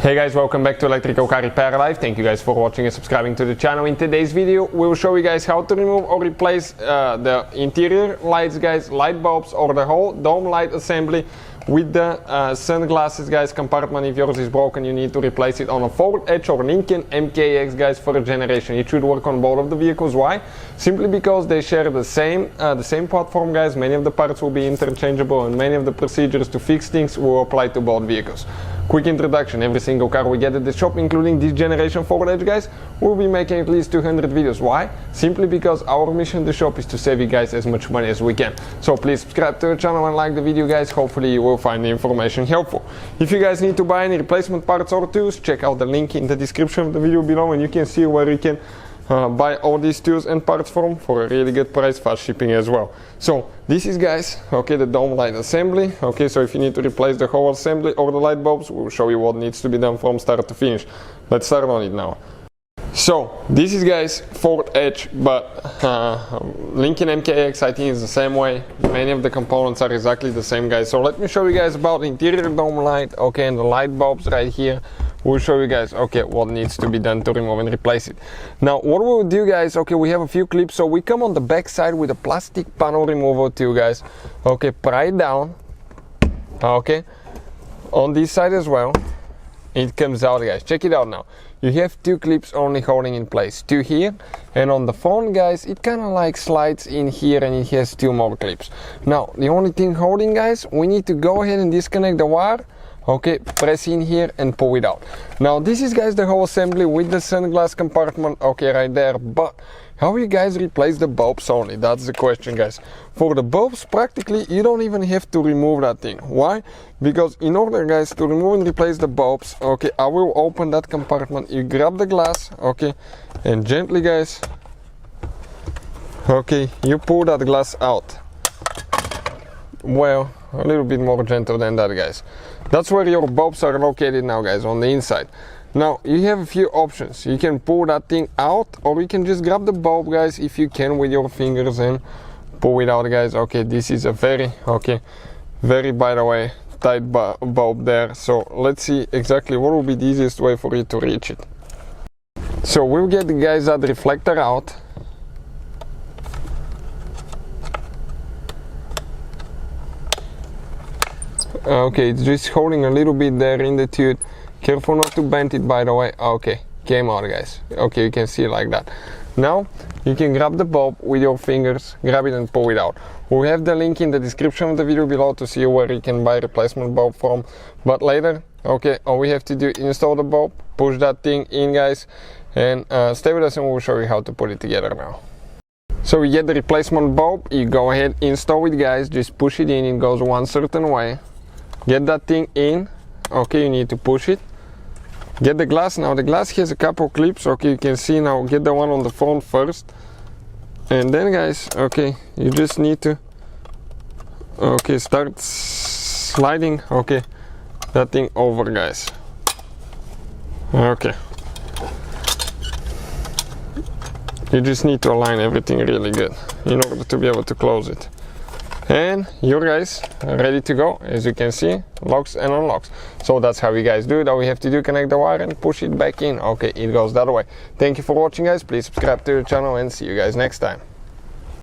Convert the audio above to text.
Hey guys, welcome back to Electrical Car Repair Live. Thank you guys for watching and subscribing to the channel. In today's video, we will show you guys how to remove or replace the interior lights, guys, light bulbs, or the whole dome light assembly with the sunglasses, guys, compartment. If yours is broken, you need to replace it on a Ford Edge or Lincoln MKX, guys, for a generation. It should work on both of the vehicles. Why? Simply because they share the same platform, guys. Many of the parts will be interchangeable, and many of the procedures to fix things will apply to both vehicles. Quick introduction: every single car we get at the shop, including this generation Ford Edge, guys, we'll be making at least 200 videos. Why? Simply because our mission at the shop is to save you guys as much money as we can. So please subscribe to the channel and like the video, guys. Hopefully you will find the information helpful. If you guys need to buy any replacement parts or tools, check out the link in the description of the video below, and you can see where you can buy all these tools and parts from for a really good price, fast shipping as well. So this is, guys, okay, the dome light assembly. Okay, so if you need to replace the whole assembly or the light bulbs, we'll show you what needs to be done from start to finish. Let's start on it now. So this is, guys, Ford Edge, but Lincoln MKX, I think, is the same way. Many of the components are exactly the same, guys. So let me show you guys about the interior dome light, okay, and the light bulbs right here. We'll show you guys, okay, what needs to be done to remove and replace it. Now, what we'll do, guys, okay, we have a few clips. So we come on the back side with a plastic panel removal tool, guys. Okay, pry it down. Okay, on this side as well. It comes out, guys. Check it out now. You have two clips only holding in place. Two here, and on the front, guys, it kind of like slides in here, and it has two more clips. Now, the only thing holding, guys, we need to go ahead and disconnect the wire. Okay, press in here and pull it out. Now this is, guys, the whole assembly with the sunglass compartment, okay, right there. But how you guys replace the bulbs only? That's the question, guys. For the bulbs, practically you don't even have to remove that thing. Why? Because in order, guys, to remove and replace the bulbs, okay, I will open that compartment. You grab the glass, okay, and gently, guys, okay, you pull that glass out. Well, a little bit more gentle than that, guys. That's where your bulbs are located now, guys, on the inside. Now you have a few options. You can pull that thing out, or you can just grab the bulb, guys, if you can, with your fingers and pull it out, guys. Okay, this is a very, by the way, tight bulb there. So let's see exactly what will be the easiest way for you to reach it. So we'll get, guys, that reflector out. Okay, it's just holding a little bit there in the tube. Careful not to bend it, by the way. Okay, came out, guys. Okay, you can see it like that. Now you can grab the bulb with your fingers, grab it and pull it out. We have the link in the description of the video below to see where you can buy replacement bulb from. But later, okay, all we have to do is install the bulb, push that thing in, guys, and stay with us and we'll show you how to put it together now. So we get the replacement bulb. You go ahead, install it, guys. Just push it in. It goes one certain way. Get that thing in. Okay, you need to push it. Get the glass. Now the glass has a couple clips. Okay, you can see now. Get the one on the front first, and then, guys, okay, you just need to, okay, start sliding, okay, that thing over, guys. Okay, you just need to align everything really good in order to be able to close it. And you guys are ready to go. As you can see, locks and unlocks. So that's how you guys do it. All we have to do, connect the wire and push it back in. Okay, it goes that way. Thank you for watching, guys. Please subscribe to the channel and see you guys next time.